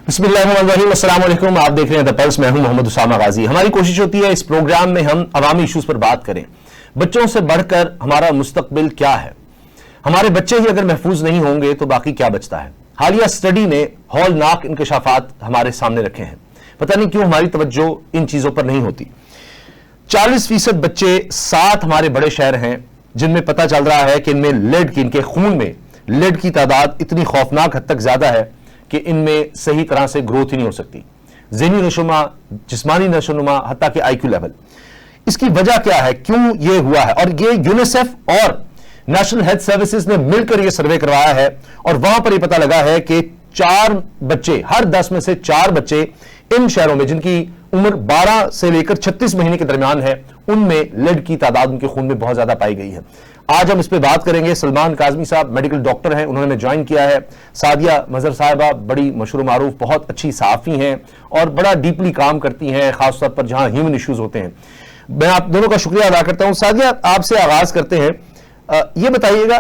बिस्मिल्लाहिर्रहमानिर्रहीम, अस्सलाम वालेकुम। आप देख रहे हैं द पल्स। मैं हूं मोहम्मद उसामा गाजी। हमारी कोशिश होती है इस प्रोग्राम में हम अवामी इश्यूज पर बात करें। बच्चों से बढ़कर हमारा मुस्तकबिल क्या है? हमारे बच्चे ही अगर महफूज नहीं होंगे तो बाकी क्या बचता है? हालिया स्टडी ने हौलनाक इंकशाफात हमारे सामने रखे हैं। पता नहीं क्यों हमारी तवज्जो इन चीजों पर नहीं होती। 40% बच्चे 7 हमारे बड़े शहर हैं जिनमें पता चल रहा है कि इनमें लेड की, इनके खून में लेड की तादाद इतनी खौफनाक हद तक ज्यादा है कि इनमें सही तरह से ग्रोथ ही नहीं हो सकती। ज़हनी नशोनुमा, जिस्मानी नशोनुमा, हत्ता कि IQ लेवल। इसकी वजह क्या है, क्यों ये हुआ है? और ये यूनिसेफ और नेशनल हेल्थ सर्विसेज ने मिलकर ये सर्वे करवाया है और वहां पर ये पता लगा है कि 4 बच्चे, हर 10 में से 4 बच्चे इन शहरों में जिनकी उम्र 12 से लेकर 36 महीने के दरमियान है, उनमें लेड की तादाद उनके खून में बहुत ज्यादा पाई गई है। आज हम इस पर बात करेंगे। सलमान काजमी साहब मेडिकल डॉक्टर हैं, उन्होंने हमें ज्वाइन किया है। सादिया मजहर साहिबा बड़ी मशहूर मारूफ बहुत अच्छी सहाफ़ी हैं और बड़ा डीपली काम करती हैं, खासतौर पर जहां ह्यूमन इश्यूज होते हैं। मैं आप दोनों का शुक्रिया अदा करता हूं। सादिया, आपसे आगाज करते हैं। ये बताइएगा,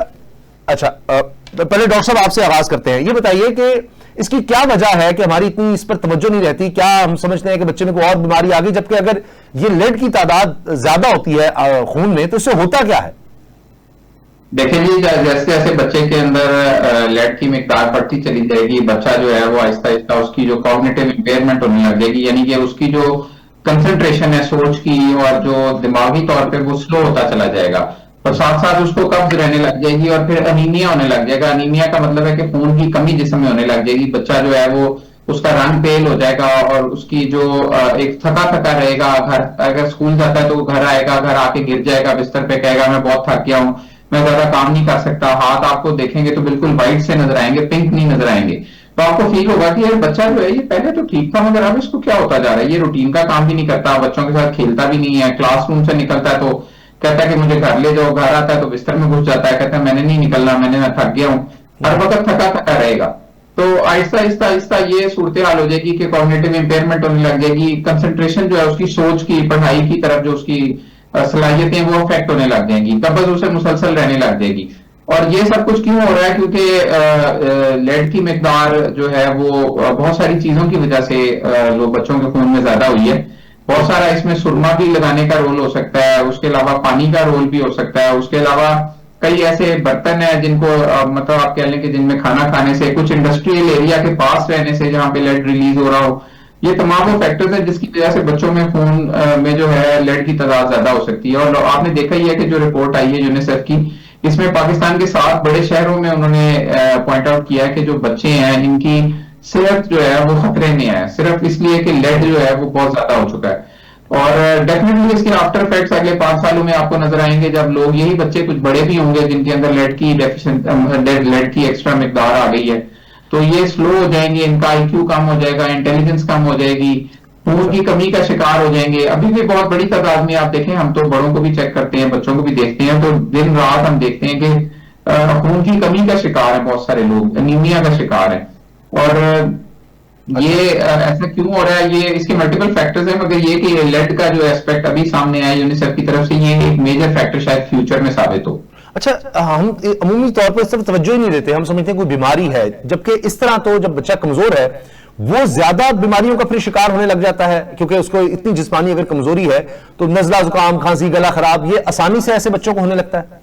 अच्छा पहले डॉक्टर साहब आपसे आगाज करते हैं। ये बताइए कि इसकी क्या वजह है कि हमारी इतनी इस पर तवज्जो नहीं रहती? क्या हम समझते हैं कि बच्चे में कोई और बीमारी आ गई, जबकि अगर ये लेड की तादाद ज्यादा होती है खून में तो इससे होता क्या है? देखिए जी, जैसे जैसे बच्चे के अंदर लेड की मिकदार बढ़ती चली जाएगी, बच्चा जो है वो आहिस्ता आहिस्ता उसकी जो कॉग्निटिव इंपेयरमेंट होने लग जाएगी, यानी कि उसकी जो कंसंट्रेशन है सोच की और जो दिमागी तौर पे वो स्लो होता चला जाएगा। और साथ साथ उसको कब्ज रहने लग जाएगी और फिर अनीमिया होने लग जाएगा। अनीमिया का मतलब है कि खून की कमी जिस्म में होने लग जाएगी। बच्चा जो है वो उसका रंग पेल हो जाएगा और उसकी जो एक थका थका रहेगा। घर अगर स्कूल जाता है तो वो घर आएगा, घर आके गिर जाएगा बिस्तर पे, कहेगा मैं बहुत थक गया हूँ, मैं ज्यादा काम नहीं कर सकता। हाथ आपको देखेंगे तो बिल्कुल व्हाइट से नजर आएंगे, पिंक नहीं नजर आएंगे। तो आपको फील होगा कि यार बच्चा जो है ये पहले तो ठीक था मगर अब इसको क्या होता जा रहा है, ये रूटीन का काम भी नहीं करता, बच्चों के साथ खेलता भी नहीं है, क्लासरूम से निकलता है तो कहता है कि मुझे घर ले जाओ, घर आता है तो बिस्तर में घुस जाता है, कहता है मैंने नहीं निकलना, मैं थक गया हूँ, हर वक्त थका थका रहेगा। तो आहिस्ता आहिस्ता आहिस्ता ये सूरत हाल हो जाएगी कि कॉग्निटिव इंपेयरमेंट होने लग जाएगी। कंसंट्रेशन जो है उसकी सोच की, पढ़ाई की तरफ जो उसकी सलाहियतें वो अफेक्ट होने लग जाएंगी, कब्ज उसे मुसलसल रहने लग जाएगी। और ये सब कुछ क्यों हो रहा है? क्योंकि लेड की मिकदार जो है वो बहुत सारी चीजों की वजह से लोग बच्चों के खून में ज्यादा हुई है। बहुत सारा इसमें सुरमा भी लगाने का रोल हो सकता है, उसके अलावा पानी का रोल भी हो सकता है, उसके अलावा कई ऐसे बर्तन है जिनको मतलब आप कह लें कि जिनमें खाना खाने से, कुछ इंडस्ट्रियल एरिया के पास रहने से जहां पे लेड रिलीज हो रहा हो, ये तमाम वो फैक्टर्स हैं जिसकी वजह से बच्चों में खून में जो है लेड की तादाद ज्यादा हो सकती है। और आपने देखा ही है कि जो रिपोर्ट आई है यूनिसेफ की, इसमें पाकिस्तान के 7 बड़े शहरों में उन्होंने पॉइंट आउट किया है कि जो बच्चे हैं इनकी सेहत जो है वो खतरे में है, सिर्फ इसलिए कि लेड जो है वो बहुत ज्यादा हो चुका है। और डेफिनेटली इसके आफ्टर इफेक्ट्स अगले 5 सालों में आपको नजर आएंगे, जब लोग, यही बच्चे कुछ बड़े भी होंगे जिनके अंदर लेड की लेड की एक्स्ट्रा मिकदार आ गई है, तो ये स्लो हो जाएंगे, इनका IQ कम हो जाएगा, इंटेलिजेंस कम हो जाएगी, खून की कमी का शिकार हो जाएंगे। अभी भी बहुत बड़ी तादाद में आप देखें, हम तो बड़ों को भी चेक करते हैं, बच्चों को भी देखते हैं, तो दिन रात हम देखते हैं कि खून की कमी का शिकार है, बहुत सारे लोग एनीमिया का शिकार है। और ये ऐसा क्यों हो रहा है? ये इसके मल्टीपल फैक्टर्स हैं, मगर ये कि लेड का जो एस्पेक्ट अभी सामने आया यूनिसेफ की तरफ से, ये एक मेजर फैक्टर शायद फ्यूचर में साबित हो। अच्छा, हम अमूमी तौर पर इस तरफ तवज्जो ही नहीं देते, हम समझते हैं कोई बीमारी है, जबकि इस तरह तो जब बच्चा कमजोर है वो ज्यादा बीमारियों का फिर शिकार होने लग जाता है, क्योंकि उसको इतनी जिस्मानी अगर कमजोरी है तो नजला, जुकाम, खांसी, गला खराब, ये आसानी से ऐसे बच्चों को होने लगता है।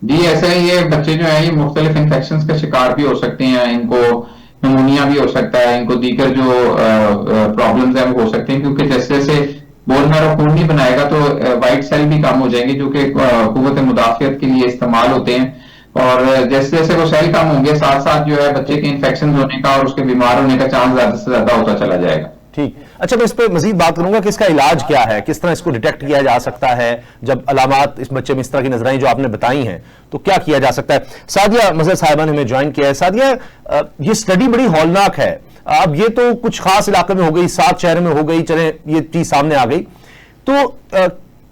जी ऐसे ही ये बच्चे जो है ये मुख्तलिफ इन्फेक्शन का शिकार भी हो सकते हैं, इनको निमोनिया भी हो सकता है, इनको दीगर जो प्रॉब्लम्स है वो हो सकते हैं, क्योंकि जैसे जैसे बोन मैरो खून नहीं बनाएगा तो वाइट सेल भी कम हो जाएंगे जो कि कुव्वत मुदाफियत के लिए इस्तेमाल होते हैं। और जैसे जैसे वो सेल कम होंगे, साथ साथ जो है बच्चे के इन्फेक्शन होने का और उसके बीमार होने का चांस ज्यादा से ज्यादा होता चला जाएगा। ठीक, अच्छा मैं इस पर मजीद बात करूंगा कि इसका इलाज क्या है, किस तरह इसको डिटेक्ट किया जा सकता है, जब अलामात इस बच्चे में इस तरह की नजर आई जो आपने बताई हैं तो क्या किया जा सकता है? सादिया मजहर साहिबा ने हमें ज्वाइन किया है। सादिया, ये स्टडी बड़ी हौलनाक है। अब ये तो कुछ खास इलाके में हो गई, 7 शहर में हो गई, चले ये चीज सामने आ गई, तो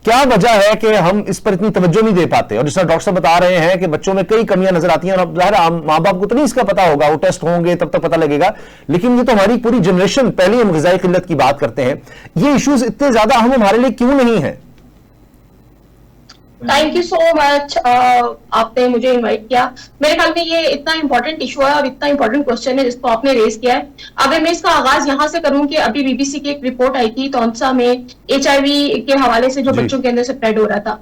क्या वजह है कि हम इस पर इतनी तवज्जो नहीं दे पाते? और जिस तरह डॉक्टर साहब बता रहे हैं कि बच्चों में कई कमियां नजर आती हैं, और अब ज़ाहिर है माँ बाप को तो नहीं इसका पता होगा, वो टेस्ट होंगे तब तक पता लगेगा, लेकिन ये तो हमारी पूरी जनरेशन, पहले हम ग़िज़ाई किल्लत की बात करते हैं, ये इश्यूज इतने ज्यादा अहम हमारे लिए क्यों नहीं है? थैंक यू सो मच, आपने मुझे इनवाइट किया। मेरे ख्याल में ये इतना इंपॉर्टेंट इशू है और इतना इंपॉर्टेंट क्वेश्चन है जिसको आपने रेज किया है। अगर मैं इसका आगाज यहाँ से करूं कि अभी बीबीसी की एक रिपोर्ट आई थी तौंसा में HIV के हवाले से जो बच्चों के अंदर स्प्रेड हो रहा था।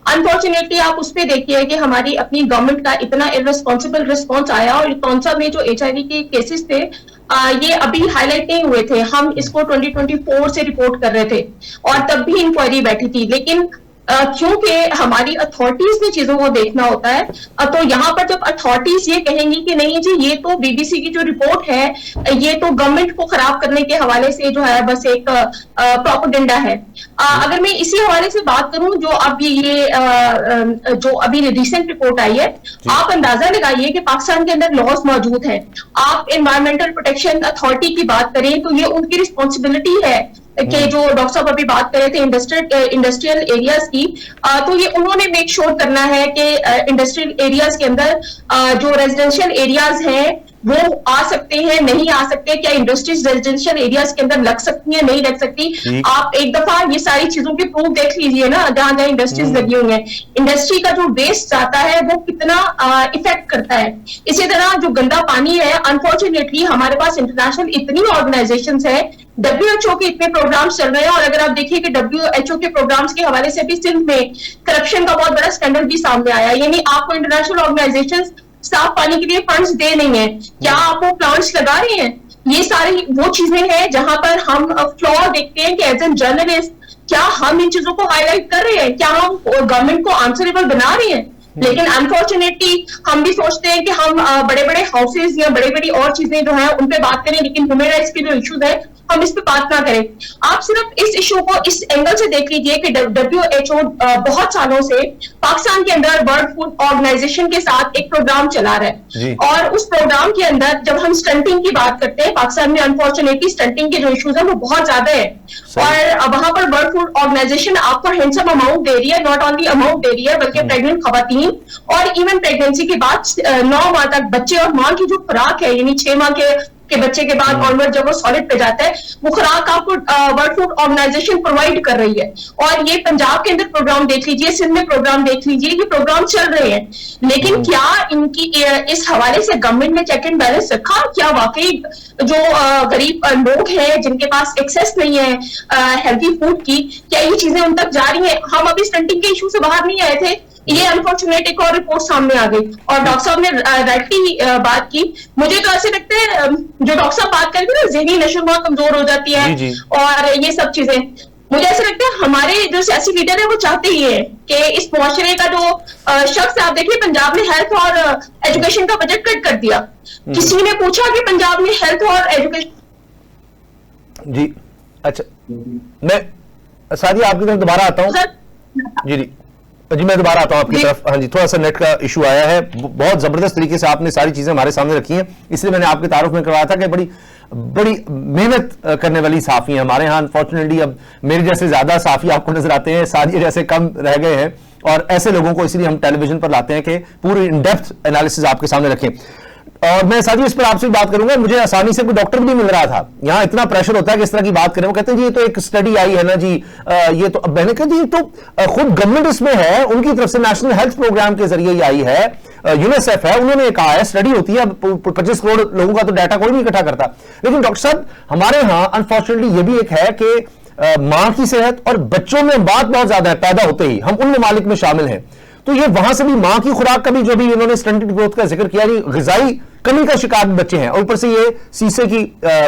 अनफॉर्चुनेटली आप उस पर देखिए कि हमारी अपनी गवर्नमेंट का इतना इररिस्पॉन्सिबल रिस्पॉन्स आया और तौंसा में जो HIV के केसेस थे ये अभी हाईलाइट नहीं हुए थे। हम इसको 2024 से रिपोर्ट कर रहे थे और तब भी इंक्वायरी बैठी थी, लेकिन क्योंकि हमारी अथॉरिटीज ने चीजों को देखना होता है, तो यहाँ पर जब अथॉरिटीज ये कहेंगी कि नहीं जी ये तो बीबीसी की जो रिपोर्ट है ये तो गवर्नमेंट को खराब करने के हवाले से जो है बस एक प्रोपेगेंडा है। अगर मैं इसी हवाले से बात करूं जो अभी ये जो अभी रिसेंट रिपोर्ट आई है, आप अंदाजा लगाइए कि पाकिस्तान के अंदर लॉज मौजूद है। आप एनवायरमेंटल प्रोटेक्शन अथॉरिटी की बात करें तो ये उनकी रिस्पॉन्सिबिलिटी है कि जो डॉक्टर साहब अभी बात कर रहे थे इंडस्ट्रियल एरियाज की, तो ये उन्होंने मेक श्योर करना है कि इंडस्ट्रियल एरियाज के अंदर जो रेजिडेंशियल एरियाज हैं वो आ सकते हैं नहीं आ सकते, क्या इंडस्ट्रीज रेजिडेंशियल एरियाज के अंदर लग सकती है नहीं लग सकती। आप एक दफा ये सारी चीजों के प्रूफ देख लीजिए ना, जहां जहां इंडस्ट्रीज लगी हुई हैं, इंडस्ट्री का जो वेस्ट जाता है वो कितना इफेक्ट करता है। इसी तरह जो गंदा पानी है, अनफॉर्चुनेटली हमारे पास इंटरनेशनल इतनी ऑर्गेनाइजेशंस है, WHO के इतने प्रोग्राम्स चल रहे हैं, और अगर आप देखिए कि WHO के प्रोग्राम्स के हवाले से भी सिंध में करप्शन का बहुत बड़ा स्कैंडल भी सामने आया। यानी आपको इंटरनेशनल ऑर्गेनाइजेशंस साफ पानी के लिए फंड्स दे नहीं है, क्या आप वो प्लांट्स लगा रहे हैं? ये सारी वो चीजें हैं जहां पर हम फ्लॉ देखते हैं कि एज एन जर्नलिस्ट क्या हम इन चीजों को हाईलाइट कर रहे हैं, क्या हम गवर्नमेंट को आंसरेबल बना रहे हैं? लेकिन अनफॉर्चुनेटली हम भी सोचते हैं कि हम बड़े बड़े हाउसेज या बड़ी बड़ी और चीजें जो है उन पे बात करें, लेकिन ह्यूमन राइट्स के जो इश्यूज है हम इस पे बात ना करें। आप सिर्फ इस इशू को इस एंगल से देख लीजिए कि WHO बहुत सालों से पाकिस्तान के अंदर वर्ल्ड फूड ऑर्गेनाइजेशन के साथ एक प्रोग्राम चला रहा है, और उस प्रोग्राम के अंदर जब हम स्टंटिंग की बात करते हैं, पाकिस्तान में अनफॉर्चुनेटली स्टंटिंग के जो इश्यूज है वो बहुत ज्यादा है, और वहां पर वर्ल्ड फूड ऑर्गेनाइजेशन आपको हैंडसम अमाउंट दे रही है, नॉट ओनली अमाउंट दे रही है बल्कि प्रेग्नेंट खवातीन और इवन प्रेगनेंसी के बाद 9 माह तक बच्चे और माँ की जो खुराक है, यानी 6 माह के बच्चे के बाद ऑनवर्ड जब वो सॉलिड पे जाता है, वो खुराक आपको वर्ल्ड फूड ऑर्गेनाइजेशन प्रोवाइड कर रही है। और ये पंजाब के अंदर प्रोग्राम देख लीजिए, सिंध में प्रोग्राम देख लीजिए, ये प्रोग्राम चल रहे हैं, लेकिन क्या इनकी इस हवाले से गवर्नमेंट ने चेक एंड बैलेंस रखा? क्या वाकई जो गरीब लोग हैं जिनके पास एक्सेस नहीं है हेल्थी फूड की, क्या ये चीजें उन तक जा रही है? हम अभी स्टंटिंग के इशू से बाहर नहीं आए थे, ये अनफॉर्चुनेट एक और रिपोर्ट सामने आ गई, और डॉक्टर साहब ने राइटली बात की। मुझे तो ऐसे लगता है जो डॉक्टर साहब बात करेंगे ना, ज़हनी नशो बहुत कमजोर हो जाती है और ये सब चीजें, मुझे ऐसा लगता है हमारे जो सियासी लीडर है वो चाहते ही है कि इस मुआशरे का जो शख्स, आप देखिए पंजाब ने हेल्थ और एजुकेशन का बजट कट कर दिया। किसी ने पूछा कि पंजाब में हेल्थ और एजुकेशन जी, अच्छा मैं सादिया आपकी तरफ दोबारा आता हूँ। जी मैं दोबारा आता हूं आपकी तरफ। हाँ जी, थोड़ा सा नेट का इशू आया है, बहुत जबरदस्त तरीके से आपने सारी चीजें हमारे सामने रखी हैं, इसलिए मैंने आपके तारुफ में करवाया था कि बड़ी बड़ी मेहनत करने वाली साफी हैं हमारे यहाँ। अनफॉर्चुनेटली अब मेरे जैसे ज्यादा साफी आपको नजर आते हैं, सादिया जैसे कम रह गए हैं, और ऐसे लोगों को इसलिए हम टेलीविजन पर लाते हैं कि पूरी इन डेप्थ एनालिसिस आपके सामने रखें। और मैं साथ ही इस पर आपसे बात करूंगा, मुझे आसानी से कोई डॉक्टर भी नहीं मिल रहा था, यहाँ इतना प्रेशर होता है कि इस तरह की बात करें। वो कहते हैं जी ये तो एक स्टडी आई है ना जी, ये तो, अब मैंने कहा जी ये तो खुद गवर्नमेंट इसमें है, उनकी तरफ से नेशनल हेल्थ प्रोग्राम के जरिए ये आई है, यूनिसेफ है, उन्होंने कहा है स्टडी होती है, 25 करोड़ लोगों का तो डाटा कोई नहीं इकट्ठा करता। लेकिन डॉक्टर साहब हमारे यहाँ अनफॉर्चुनेटली ये भी एक है कि मां की सेहत और बच्चों में बात बहुत ज्यादा है, पैदा होते ही हम उन ममालिक में शामिल हैं, तो ये वहां से भी मां की खुराक का भी जो भी इन्होंने स्टंटेड ग्रोथ का जिक्र किया, ग़िज़ाई कमी का शिकार बच्चे हैं, और ऊपर से ये सीसे की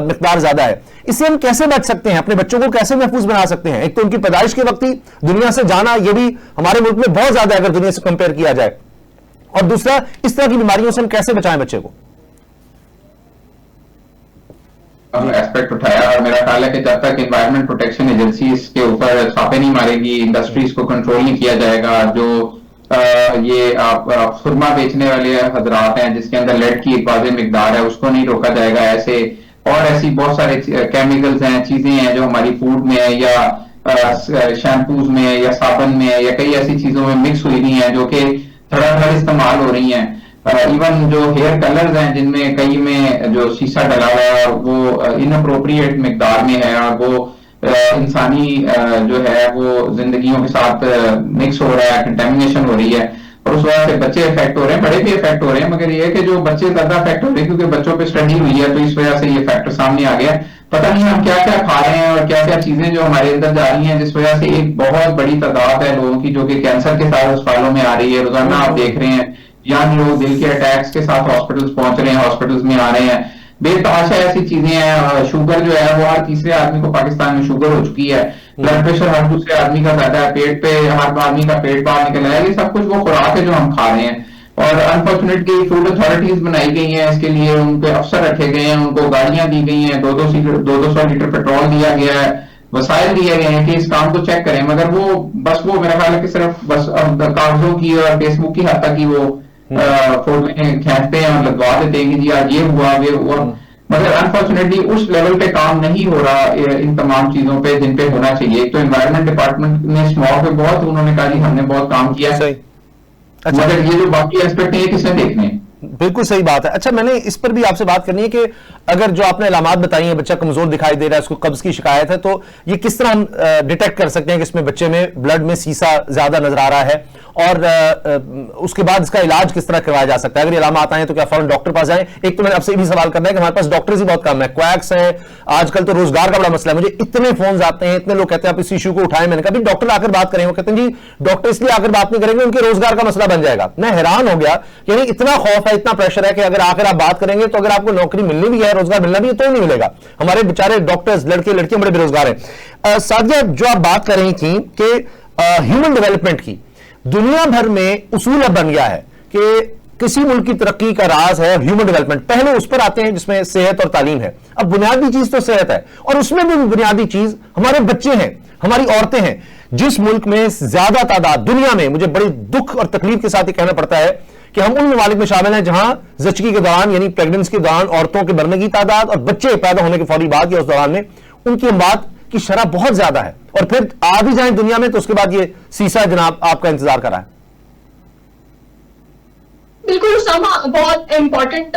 मिकदार ज्यादा है। इससे हम कैसे बच सकते हैं, अपने बच्चों को कैसे महफूज बना सकते हैं? एक तो उनकी पैदाइश के वक्त ही दुनिया से जाना, ये भी हमारे मुल्क में बहुत ज्यादा है अगर दुनिया से कंपेयर किया जाए, और दूसरा इस तरह की बीमारियों से हम कैसे बचाएं बच्चे को? एस्पेक्ट उठाया, और मेरा ख्याल है कि जब तक एनवायरमेंट प्रोटेक्शन एजेंसी इसके ऊपर छापे नहीं मारेगी, इंडस्ट्रीज को कंट्रोल नहीं किया जाएगा, जो ये आप सुरमा बेचने वाले हजरात हैं जिसके अंदर लेड की एक वाज़ेह मिकदार है, उसको नहीं रोका जाएगा, ऐसे और ऐसी बहुत सारे केमिकल्स हैं, चीजें हैं जो हमारी फूड में है या शैम्पूज में या साबन में या कई ऐसी चीजों में मिक्स हुई हुई हैं जो कि धड़ाधड़ इस्तेमाल हो रही हैं। इवन जो हेयर कलर्स हैं जिनमें कई में जो शीशा डला हुआ है और वो इनअप्रोप्रिएट मिकदार में है, और वो इंसानी जो है वो जिंदगियों के साथ मिक्स हो रहा है, कंटेमिनेशन हो रही है, और उस वजह से बच्चे इफेक्ट हो रहे हैं, बड़े भी इफेक्ट हो रहे हैं, मगर ये है कि जो बच्चे ज्यादा इफेक्ट हो रहे हैं क्योंकि बच्चों पे स्टडी हुई है, तो इस वजह से ये फैक्टर सामने आ गया। पता नहीं हम क्या क्या खा रहे हैं और क्या क्या चीजें जो हमारे अंदर जा रही हैं, जिस वजह से एक बहुत बड़ी तादाद है लोगों की जो कि कैंसर के साथ अस्पतालों में आ रही है। रोजाना आप देख रहे हैं यंग लोग दिल के अटैक्स के साथ हॉस्पिटल्स पहुंच रहे हैं, हॉस्पिटल्स में आ रहे हैं। बेतहाशा ऐसी चीजें हैं। शुगर जो है वो हर तीसरे आदमी को पाकिस्तान में शुगर हो चुकी है, ब्लड प्रेशर हर दूसरे आदमी का ज्यादा है, पेट पे हर आदमी का पेट बाहर निकल रहा है। ये सब कुछ वो खुराक है जो हम खा रहे हैं, और अनफॉर्चुनेटली फूड अथॉरिटीज बनाई गई हैं इसके लिए, उनके अफसर रखे गए हैं, उनको गाड़ियां दी गई हैं, 200 लीटर पेट्रोल दिया गया है, वसाइल दिए गए हैं कि इस काम को चेक करें, मगर वो मेरा ख्याल है कि सिर्फ बस कागजों की और फेसबुक की हद तक ही वो फोटो खींचते हैं और लगवा देते हैं कि जी आज ये हुआ ये हुआ, मगर अनफॉर्चुनेटली उस लेवल पे काम नहीं हो रहा इन तमाम चीजों पे जिन पे होना चाहिए। एक तो एनवायरमेंट डिपार्टमेंट ने स्मॉग पे बहुत, उन्होंने कहा जी हमने बहुत काम किया है, मगर ये जो बाकी एस्पेक्ट है किसने देखने हैं। बिल्कुल सही बात है। अच्छा, मैंने इस पर भी आपसे बात करनी है कि अगर जो आपने अलामात बताई हैं, बच्चा कमजोर दिखाई दे रहा है, उसको कब्ज की शिकायत है, तो ये किस तरह हम डिटेक्ट कर सकते हैं कि इसमें बच्चे में ब्लड में सीसा ज्यादा नजर आ रहा है, और उसके बाद इसका इलाज किस तरह करवाया जा सकता है? अगर ये अलामात आए तो क्या फौरन डॉक्टर पास जाएं? एक तो मैंने आपसे भी सवाल करना है कि हमारे पास डॉक्टर्स ही बहुत कम है, क्वैक्स हैं, आजकल तो रोजगार का बड़ा मसला है। मुझे इतने फोन आते हैं, इतने लोग कहते हैं आप इस इशू को उठाएं। मैंने कहा डॉक्टर आकर बात करेंगे, वो कहते हैं जी डॉक्टर इसलिए आकर बात नहीं करेंगे, उनके रोजगार का मसला बन जाएगा। मैं हैरान हो गया, यानी इतना खौफ है, इतना प्रेशर है कि अगर आकर आप बात करेंगे तो अगर आपको नौकरी मिलनी भी है, रोजगार मिलना भी है, तो नहीं मिलेगा। हमारे बेचारे डॉक्टर्स, लड़के लड़कियां बड़े बेरोजगार हैं। सादिया, जो आप बात कर रही थी कि ह्यूमन डेवलपमेंट की, दुनिया भर में उसूल अब बन गया है कि किसी मुल्क की तरक्की का राज है ह्यूमन डेवलपमेंट। पहले उस पर आते हैं जिसमें सेहत और तालीम है। अब बुनियादी चीज तो सेहत है, और उसमें भी बुनियादी चीज हमारे बच्चे हैं, हमारी औरतें हैं। जिस मुल्क में ज्यादा तादाद दुनिया में, मुझे बड़ी दुख और तकलीफ के साथ ये कहना पड़ता है कि हम उन ममालिक में शामिल हैं जहां ज़चगी के दौरान, यानी प्रेगनेंसी के दौरान औरतों के मरने की तादाद और बच्चे पैदा होने के फौरी बाद या उस दौरान में उनकी अमवात की शरह बहुत ज्यादा है। और फिर आ भी जाए दुनिया में तो उसके बाद ये सीसा जनाब आपका इंतजार कर रहा है। बिल्कुल उसामा, बहुत इंपॉर्टेंट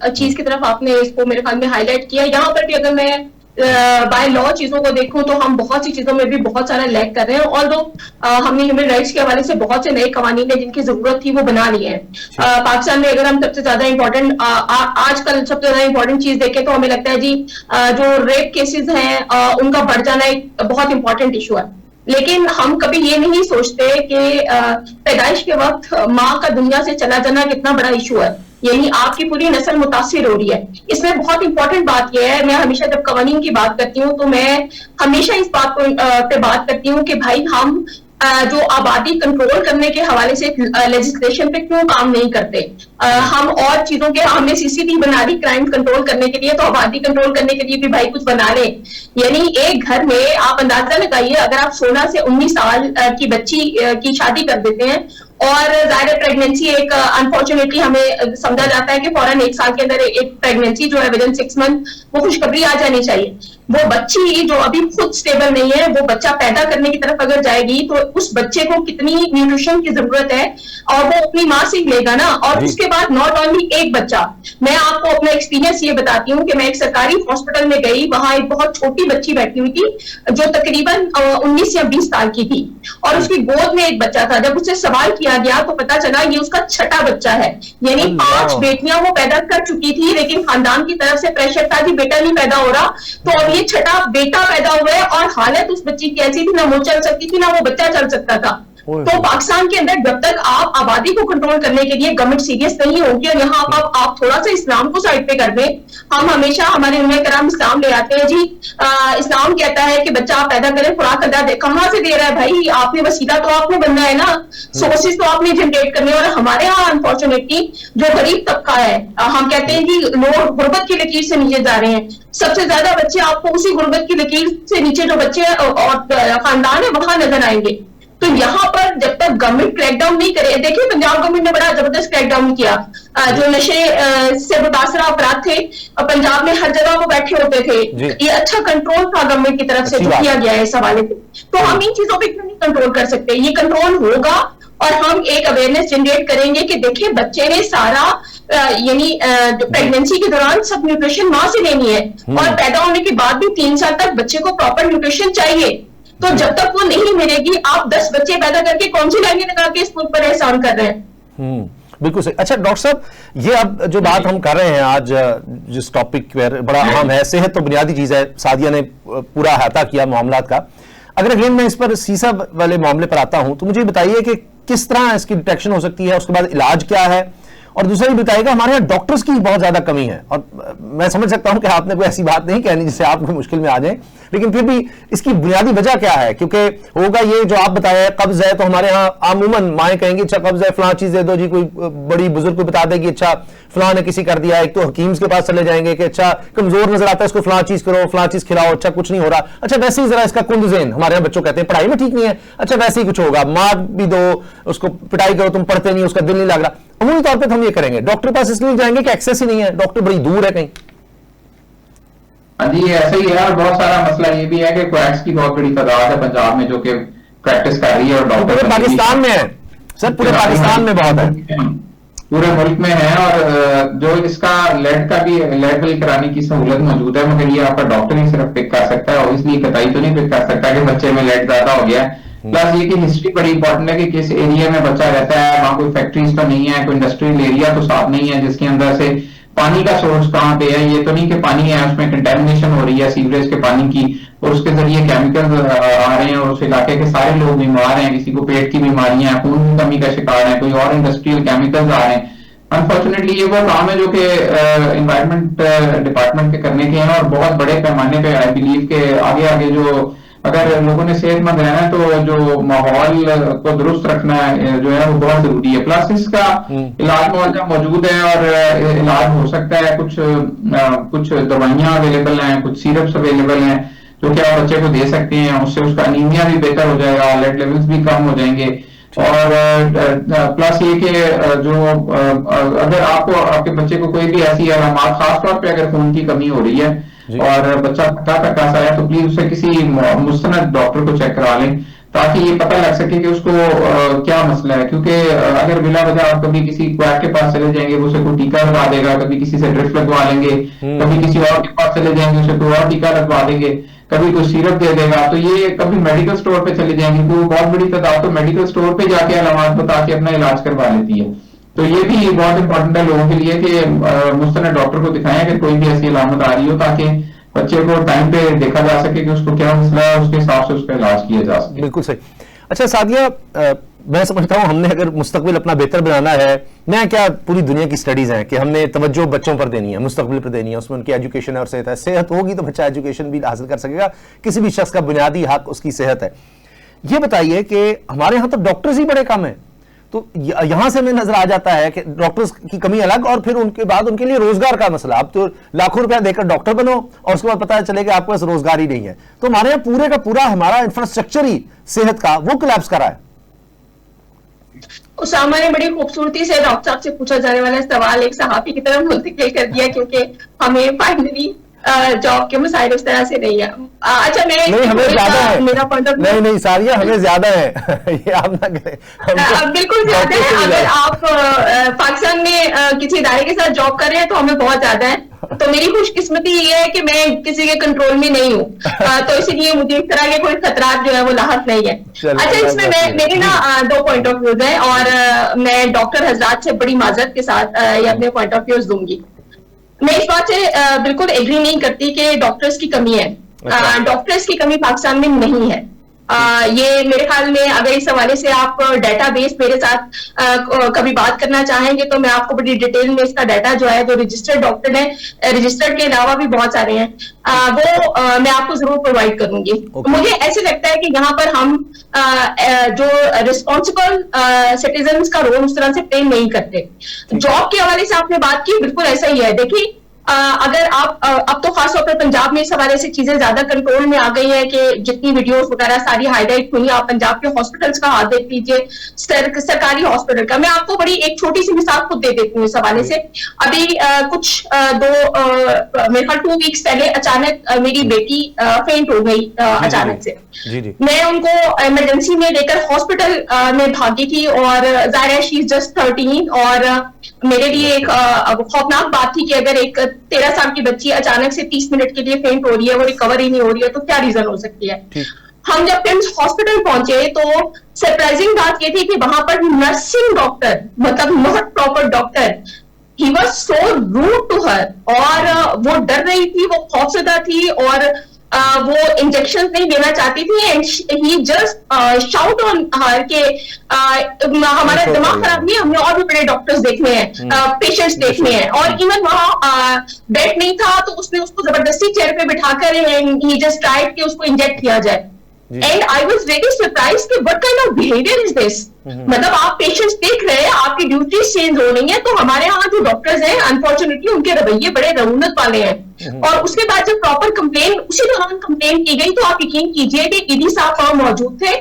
चीज की तरफ आपने इसको मेरे ख्याल में हाईलाइट किया। यहाँ पर भी अगर मैं बाय लॉ चीजों को देखूं तो हम बहुत सी चीजों में भी बहुत सारा लैग कर रहे हैं, और हमने ह्यूमन राइट्स के हवाले से बहुत से नए कवानीन है जिनकी जरूरत थी वो बना लिए हैं। पाकिस्तान में अगर हम सबसे ज्यादा इंपॉर्टेंट आजकल सबसे ज्यादा इंपॉर्टेंट चीज देखें तो हमें लगता है जी जो रेप केसेस हैं उनका बढ़ जाना एक बहुत इंपॉर्टेंट इशू है। लेकिन हम कभी ये नहीं सोचते कि पैदाइश के वक्त माँ का दुनिया से चला जाना कितना बड़ा इशू है, यानी आपकी पूरी नस्ल मुतासिर हो रही है। इसमें बहुत इंपॉर्टेंट बात यह है, मैं हमेशा जब कवानीन की बात करती हूँ तो मैं हमेशा इस बात को पे बात करती हूँ कि भाई हम जो आबादी कंट्रोल करने के हवाले से लेजिस्लेशन पे क्यों काम नहीं करते। हम और चीजों के, हमने सीसीटीवी बना दी क्राइम कंट्रोल करने के लिए, तो आबादी कंट्रोल करने के लिए भी भाई कुछ बना ले। यानी एक घर में आप अंदाजा लगाइए, अगर आप 16 से 19 साल की बच्ची की शादी कर देते हैं, और जाहिर प्रेगनेंसी एक अनफॉर्चुनेटली हमें समझा जाता है कि फौरन 1 साल के अंदर एक प्रेगनेंसी जो है विदिन 6 मंथ वो खुशखबरी आ जानी चाहिए। वो बच्ची जो अभी खुद स्टेबल नहीं है, वो बच्चा पैदा करने की तरफ अगर जाएगी तो उस बच्चे को कितनी न्यूट्रिशन की जरूरत है, और वो अपनी माँ से लेगा ना। और उसके बाद नॉट ओनली एक बच्चा, मैं आपको अपना एक्सपीरियंस ये बताती हूँ कि मैं एक सरकारी हॉस्पिटल में गई, वहां एक बहुत छोटी बच्ची बैठी हुई थी जो तकरीबन 19 या 20 साल की थी, और उसकी गोद में एक बच्चा था। जब उससे सवाल किया गया तो पता चला ये उसका छठा बच्चा है, यानी 5 बेटियां वो पैदा कर चुकी थी, लेकिन खानदान की तरफ से प्रेशर था कि बेटा नहीं पैदा हो रहा, तो अब ये छठा बेटा पैदा हुआ है, और हालत उस बच्ची की ऐसी थी, ना वो चल सकती थी ना वो बच्चा चल सकता था। तो पाकिस्तान के अंदर जब तक आप आबादी को कंट्रोल करने के लिए गवर्नमेंट सीरियस नहीं होगी, और यहाँ आप थोड़ा सा इस्लाम को साइड पे कर दें। हम हमेशा हमारे उलमा कराम इस्लाम ले आते हैं जी, इस्लाम कहता है कि बच्चा आप पैदा करें, खुराक अदा दे। कहाँ से दे रहा है भाई? आपने वसीला तो आपने बनना है ना, सोर्सेज तो आपने जनरेट करने। और हमारे यहाँ अनफॉर्चुनेटली जो गरीब तबका है, हम कहते हैं कि लोग गुर्बत की लकीर से नीचे जा रहे हैं। सबसे ज्यादा बच्चे आपको उसी गुर्बत की लकीर से नीचे जो बच्चे और खानदान है वहां नजर आएंगे। तो यहाँ पर जब तक गवर्नमेंट क्रैकडाउन नहीं करे, देखिए पंजाब गवर्नमेंट ने बड़ा जबरदस्त क्रैकडाउन किया। जो नशे से मुतासरा अफराद थे पंजाब में हर जगह वो बैठे होते थे, ये अच्छा कंट्रोल था गवर्नमेंट की तरफ से जो किया गया है इस हवाले से। तो हम इन चीजों पे क्यों नहीं कंट्रोल कर सकते? ये कंट्रोल होगा और हम एक अवेयरनेस जनरेट करेंगे कि देखिए बच्चे ने सारा यानी प्रेगनेंसी के दौरान सब न्यूट्रिशन माँ से लेनी है और पैदा होने के बाद भी 3 साल तक बच्चे को प्रॉपर न्यूट्रिशन चाहिए। तो जब तक वो नहीं मिलेगी, आप 10 बच्चे पैदा करके कौन सी लाइनें लगा के इस मुल्क पर एहसान कर रहे हैं। बिल्कुल सही। अच्छा डॉक्टर साहब, ये अब जो बात हम कर रहे हैं आज, जिस टॉपिक पर बड़ा अहम है, सेहत तो बुनियादी चीज है, सादिया ने पूरा अहाता किया मामलात का। अगर अगेन मैं इस पर सीसा वाले मामले पर आता हूं तो मुझे बताइए कि किस तरह इसकी डिटेक्शन हो सकती है, उसके बाद इलाज क्या है, और दूसरा ये बताइएगा हमारे यहाँ डॉक्टर्स की बहुत ज्यादा कमी है। और मैं समझ सकता हूं कि आपने कोई ऐसी बात नहीं कहनी जिससे आप कोई मुश्किल में आ जाएं, लेकिन फिर भी इसकी बुनियादी वजह क्या है? क्योंकि होगा ये जो आप बताया, कब्ज है तो हमारे यहाँ अमूमन माएँ कहेंगी अच्छा कब्ज है, फलां चीज दे दो जी, कोई बड़ी बुजुर्ग को बता देगी अच्छा फलां ने किसी कर दिया, एक तो हकीम्स के पास चले जाएंगे कि अच्छा कमजोर नजर आता है, इसको फलां चीज करो, फलां चीज खिलाओ, अच्छा कुछ नहीं हो रहा, अच्छा वैसे ही जरा इसका कुंदजेन, हमारे यहाँ बच्चों कहते हैं पढ़ाई में ठीक नहीं है, अच्छा वैसे ही कुछ होगा, मार भी दो, उसको पिटाई करो, तुम पढ़ते नहीं, उसका दिल नहीं लग रहा। अमूली तौर पर तो हम ये करेंगे, डॉक्टर के पास इसलिए जाएंगे कि एक्सेस ही नहीं है, डॉक्टर बड़ी दूर है कहीं। हाँ जी, ऐसा ही है। और बहुत सारा मसला ये भी है कि क्वैक्स की बहुत बड़ी तादाद है पंजाब में जो कि प्रैक्टिस कर रही है, और डॉक्टर पूरे पाकिस्तान में है सर, पूरे पाकिस्तान में बहुत है, पूरे मुल्क में है। और जो इसका लेड का भी लेड बिल कराने की सहूलत मौजूद है, मगर ये आपका डॉक्टर ही सिर्फ पिक कर सकता है, और इसलिए कतई तो नहीं पिक कर सकता कि बच्चे में लेड ज्यादा हो गया। प्लस ये कि हिस्ट्री बड़ी इंपॉर्टेंट है कि किस एरिया में बच्चा रहता है, वहां कोई फैक्ट्रीज तो नहीं है, कोई इंडस्ट्रियल एरिया तो साफ नहीं है जिसके अंदर से पानी का सोर्स कहाँ पे है। ये तो नहीं कि पानी है उसमें कंटेमिनेशन हो रही है सीवरेज के पानी की, और उसके जरिए केमिकल्स आ रहे हैं और उस इलाके के सारे लोग बीमार हैं, किसी को पेट की बीमारियां, खून की कमी का शिकार है, कोई और इंडस्ट्रियल केमिकल्स आ रहे हैं। अनफॉर्चुनेटली ये वो काम है जो कि एनवायरमेंट डिपार्टमेंट के करने के हैं, और बहुत बड़े पैमाने पे आई बिलीव के आगे आगे जो अगर लोगों ने सेहतमंद रहना है तो जो माहौल को दुरुस्त रखना है जो है वो बहुत जरूरी है। प्लस इसका इलाज मुआवजा मौजूद है और इलाज हो सकता है, कुछ दवाइयां अवेलेबल हैं, कुछ सिरप्स अवेलेबल हैं जो कि आप बच्चे को दे सकते हैं, उससे उसका अनीमिया भी बेहतर हो जाएगा, लेड लेवल्स भी कम हो जाएंगे। और प्लस ये कि जो अगर आपको आपके बच्चे को कोई भी ऐसी अलामत, खासतौर पे अगर खून की कमी हो रही है और बच्चा थका सा है, तो प्लीज उसे किसी मुस्तनद डॉक्टर को चेक करा लें ताकि ये पता लग सके कि उसको क्या मसला है। क्योंकि अगर बिला वजह आप कभी किसी क्वैक के पास चले जाएंगे वो उसे कोई टीका लगा देगा, कभी किसी से ड्रिप लगवा लेंगे, कभी किसी और के पास चले जाएंगे उसे कोई और टीका लगवा देंगे, कभी कोई सिरप दे देगा, तो ये कभी मेडिकल स्टोर पे चले जाएंगे तो बहुत बड़ी तादाद तो मेडिकल स्टोर पे जाके अलामत बता के अपना इलाज करवा लेती है। तो ये भी बहुत इंपॉर्टेंट है लोगों के लिए कि मुस्तनद डॉक्टर को दिखाएं अगर कोई भी ऐसी अलामत आ रही हो, ताकि बच्चे को टाइम पे देखा जा सके कि उसको क्या मसला है, उसके हिसाब से उसका इलाज किया जा सके। बिल्कुल सही। अच्छा सादिया, मैं समझता हूँ हमने अगर मुस्तकबिल अपना बेहतर बनाना है, मैं क्या पूरी दुनिया की स्टडीज हैं कि हमने तवज्जो बच्चों पर देनी है, मुस्तकबिल पर देनी है, उसमें उनकी एजुकेशन और सेहत है, सेहत होगी तो बच्चा एजुकेशन भी हासिल कर सकेगा, किसी भी शख्स का बुनियादी हक उसकी सेहत है। ये बताइए कि हमारे यहाँ तो डॉक्टर्स ही बड़े कम हैं, तो यहां से हमें नजर आ जाता है कि डॉक्टर्स की कमी अलग, और फिर उनके बाद उनके लिए रोजगार का मसला। अब तो लाखों रुपया देकर डॉक्टर बनो और उसके बाद पता चले कि आपके पास रोजगार ही नहीं है, तो हमारे यहाँ पूरे का पूरा हमारा इंफ्रास्ट्रक्चर ही सेहत का वो कोलैप्स कर रहा है। उसामा ने बड़ी खूबसूरती से डॉक्टर साहब से पूछा जाने वाला सवाल एक सहाफी की तरफ मुंतकिल कर दिया, क्योंकि हमें फाइनली जॉब के मसाइल उस तरह से नहीं है। अच्छा मैं नहीं, हमें ज्यादा है, मेरा पॉइंट ऑफ व्यू नहीं सारिया, हमें ज्यादा है ये आप ना करें, बिल्कुल ज्यादा है। अगर आप पाकिस्तान में किसी इदारे के साथ जॉब कर रहे हैं तो हमें बहुत ज्यादा है। तो मेरी खुशकिस्मती ये है कि मैं किसी के कंट्रोल में नहीं हूँ, तो इसीलिए मुझे इस तरह के कोई खतरात जो है वो लाहक नहीं है। अच्छा, इसमें मेरे ना 2 पॉइंट ऑफ व्यूज है और मैं डॉक्टर हजरात से बड़ी माजरत के साथ ये अपने पॉइंट ऑफ व्यूज दूंगी। मैं इस बात से बिल्कुल एग्री नहीं करती कि डॉक्टर्स की कमी है। डॉक्टर्स की कमी पाकिस्तान में नहीं है। ये मेरे ख्याल में अगर इस हवाले से आप डेटाबेस मेरे साथ कभी बात करना चाहेंगे तो मैं आपको बड़ी डिटेल में इसका डाटा जो है, जो रजिस्टर्ड डॉक्टर है, रजिस्टर्ड के अलावा भी बहुत सारे हैं, वो मैं आपको जरूर प्रोवाइड करूंगी। मुझे ऐसे लगता है कि यहाँ पर हम जो रिस्पॉन्सिबल सिटीजन का रोल उस तरह से प्ले नहीं करते। जॉब के हवाले से आपने बात की, बिल्कुल ऐसा ही है। देखिए अगर आप अब तो खासतौर पर पंजाब में इस हवाले से चीजें ज्यादा कंट्रोल में आ गई है कि जितनी वीडियोस वगैरह सारी हाईलाइट हुई, आप पंजाब के हॉस्पिटल्स का हाथ देख लीजिए, सरकारी हॉस्पिटल का। मैं आपको बड़ी एक छोटी सी मिसाल खुद दे देती हूँ इस हवाले से। अभी मेरे ख्याल 2 वीक्स पहले अचानक मेरी बेटी फेंट हो गई अचानक से। मैं उनको इमरजेंसी में लेकर हॉस्पिटल में भागी थी, और जाहिर है शी इज जस्ट 13, और मेरे लिए एक खौफनाक बात थी कि अगर एक 13 साल की बच्ची अचानक से 30 मिनट के लिए फेंट हो रही है, वो रिकवर ही नहीं हो रही है, तो क्या रीजन हो सकती है। हम जब पिम्स हॉस्पिटल पहुंचे तो सरप्राइजिंग बात ये थी कि वहां पर नर्सिंग डॉक्टर, मतलब not proper doctor, he was so rude to her, और वो डर रही थी, वो खौफजदा थी, और वो इंजेक्शन नहीं देना चाहती थी, and he just shout on her के हमारा दिमाग खराब नहीं, हमने और भी बड़े डॉक्टर्स देखने हैं, पेशेंट्स देखने हैं। और इवन वहां बेड नहीं था तो उसने उसको जबरदस्ती चेयर पे बिठाकर ही जस्ट ट्राइड कि उसको इंजेक्ट किया जाए। And I was very surprise कि what kind of behaviour is this. मतलब आप पेशेंट्स देख रहे हैं, आपकी ड्यूटीज चेंज हो रही है, तो हमारे यहाँ जो डॉक्टर्स हैं अनफॉर्चुनेटली उनके रवैये बड़े रऊनत वाले हैं। और उसके बाद जब प्रॉपर कंप्लेन उसी दौरान कंप्लेन की गई, तो आप यकीन कीजिए कि ईडी साहब वहां मौजूद थे,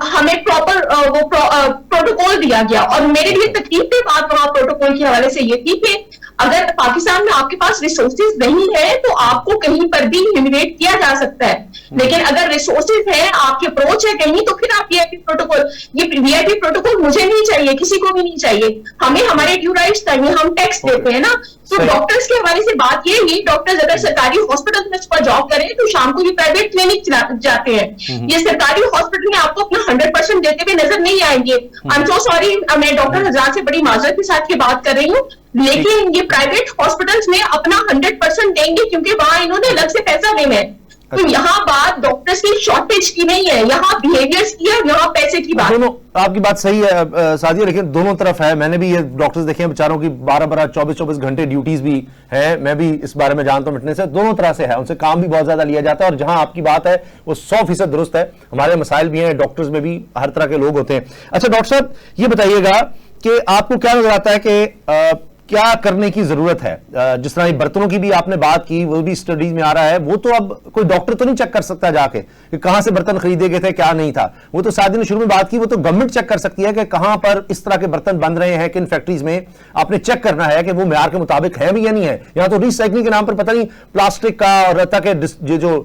हमें प्रॉपर वो प्रोटोकॉल दिया गया। और मेरे लिए तकलीफ की बात वहां प्रोटोकॉल के हवाले से ये थी कि अगर पाकिस्तान में आपके पास रिसोर्सेज नहीं है तो आपको कहीं पर भी ह्यूमिलेट किया जा सकता है, लेकिन अगर रिसोर्सेज है, आपकी अप्रोच है कहीं, तो फिर आप वीआईपी प्रोटोकॉल, ये वीआईपी प्रोटोकॉल मुझे नहीं चाहिए, किसी को भी नहीं चाहिए। हमें हमारे ड्यू राइट्स चाहिए, हम टैक्स देते हैं ना। तो डॉक्टर्स के हवाले से बात ये डॉक्टर्स अगर सरकारी हॉस्पिटल में सुबह जॉब करें तो शाम को भी प्राइवेट क्लिनिक जाते हैं। ये सरकारी हॉस्पिटल में आपको अपना 100% देते हुए नजर नहीं आएंगे। आई एम सो सॉरी, मैं डॉक्टर हज़रात से बड़ी माजरत के साथ ये बात कर रही हूँ, लेकिन ये प्राइवेट हॉस्पिटल्स में अपना 100% देंगे क्योंकि वहां इन्होंने अलग से पैसा लेना है। तो यहाँ बात डॉक्टर्स की शॉर्टेज की नहीं है, यहाँ बिहेवियर्स की है, यहाँ पैसे की बात। दोनों आपकी बात सही है सादिया, लेकिन दोनों तरफ है। मैंने भी ये डॉक्टर्स देखे हैं बेचारों की 12-12, 24-24 घंटे ड्यूटीज भी है, मैं भी इस बारे में जानता हूं फिटनेस से। दोनों तरह से है, उनसे काम भी बहुत ज्यादा लिया जाता है, और जहां आपकी बात है वो 100% दुरुस्त है। हमारे मसाइल भी हैं, डॉक्टर्स में भी हर तरह के लोग होते हैं। अच्छा डॉक्टर साहब, ये बताइएगा कि आपको क्या नजर आता है कि क्या करने की जरूरत है। जिस तरह बर्तनों की भी आपने बात की, वो भी स्टडीज में आ रहा है, वो तो अब कोई डॉक्टर तो नहीं चेक कर सकता जाके कि कहां से बर्तन खरीदे गए थे, क्या नहीं था। वो तो सादी ने शुरू में बात की, वो तो गवर्नमेंट चेक कर सकती है कि कहां पर इस तरह के बर्तन बन रहे हैं, किन फैक्ट्रीज में। आपने चेक करना है कि वो मेयार के मुताबिक है भी या नहीं है। यहां तो रिसाइकलिंग के नाम पर पता नहीं प्लास्टिक का और रत्ता के जो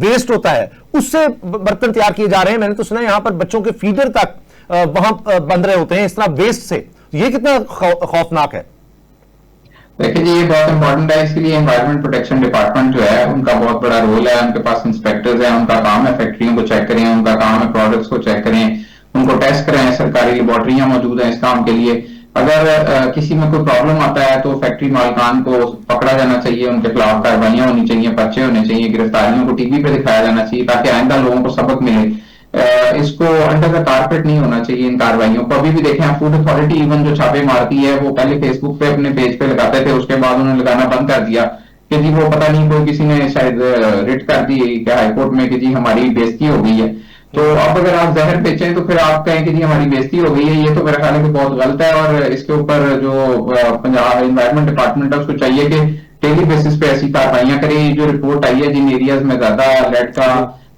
वेस्ट होता है उससे बर्तन तैयार किए जा रहे हैं। मैंने तो सुना यहां पर बच्चों के फीडर तक वहां बन रहे होते हैं इस तरह वेस्ट से। ये कितना खौफनाक है। देखिए जी, ये बहुत इंपॉर्टेंट है। इसके लिए एनवायरमेंट प्रोटेक्शन डिपार्टमेंट जो है उनका बहुत बड़ा रोल है। उनके पास इंस्पेक्टर्स हैं, उनका काम है फैक्ट्रियों को चेक करें, उनका काम है प्रोडक्ट्स को चेक करें, उनको टेस्ट करें। सरकारी लेबोरेटरियां मौजूद हैं इस काम के लिए। अगर किसी में कोई प्रॉब्लम आता है तो फैक्ट्री मालिकान को पकड़ा जाना चाहिए, उनके खिलाफ कार्रवाइयां होनी चाहिए, पर्चे होने चाहिए, गिरफ्तारियों को टीवी पे दिखाया जाना चाहिए ताकि आइंदा लोगों को सबक मिले। इसको अंडर द कारपेट नहीं होना चाहिए इन कार्रवाइयों को। अभी भी देखें, फूड अथॉरिटी इवन जो छापे मारती है, वो पहले फेसबुक पे अपने पेज पे लगाते थे, उसके बाद उन्होंने लगाना बंद कर दिया कि जी वो पता नहीं कोई किसी ने शायद रिट कर दी क्या हाईकोर्ट में कि जी हमारी बेइज्जती हो गई है। तो अब अगर आप जहर बेचें तो फिर आप कहें कि जी हमारी बेइज्जती हो गई है, ये तो मेरा ख्याल है कि बहुत गलत है। और इसके ऊपर जो पंजाब एनवायरमेंट डिपार्टमेंट है उसको चाहिए कि डेली बेसिस पे ऐसी कार्रवाइयां करे। जो रिपोर्ट आई है जिन एरियाज में ज्यादा लेड का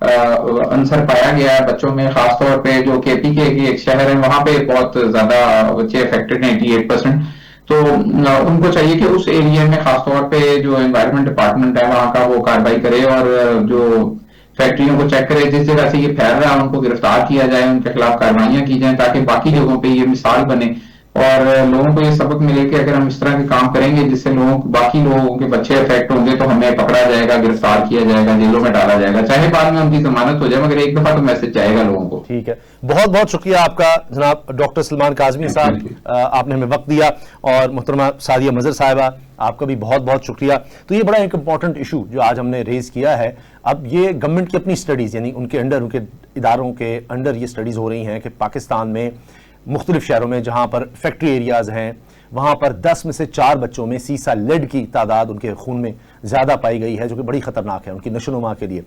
अंसर पाया गया है बच्चों में, खासतौर पे जो केपी के एक शहर है वहां पे बहुत ज्यादा बच्चे अफेक्टेड हैं, 88%। तो उनको चाहिए कि उस एरिया में खासतौर पे जो एनवायरमेंट डिपार्टमेंट है वहां का वो कार्रवाई करे और जो फैक्ट्रियों को चेक करे, जिस जगह से ये फैल रहा है उनको गिरफ्तार किया जाए, उनके खिलाफ कार्रवाइयां की जाए ताकि बाकी जगहों पे ये मिसाल बने और लोगों को ये सबक मिले कि अगर हम इस तरह के काम करेंगे जिससे बाकी लोगों के बच्चे अफेक्ट होंगे तो हमें पकड़ा जाएगा, गिरफ्तार किया जाएगा, जेलों में डाला जाएगा, चाहे बाद में उनकी जमानत हो जाए, मगर एक दफा तो मैसेज जाएगा लोगों को। ठीक है, बहुत बहुत शुक्रिया आपका जनाब डॉक्टर सलमान काज़मी साहब, आपने हमें वक्त दिया, और मोहतरमा सादिया मजहर साहिबा आपका भी बहुत बहुत शुक्रिया। तो ये बड़ा एक इंपॉर्टेंट इशू जो आज हमने रेज किया है। अब ये गवर्नमेंट की अपनी स्टडीज, यानी उनके अंडर, उनके इदारों के अंडर ये स्टडीज हो रही हैं कि पाकिस्तान में मुख्तलिफ शहरों में जहां पर फैक्ट्री एरियाज हैं वहां पर 10 में से 4 बच्चों में सीसा लेड की तादाद उनके खून में ज्यादा पाई गई है, जो कि बड़ी खतरनाक है उनकी नशोनुमा के लिए।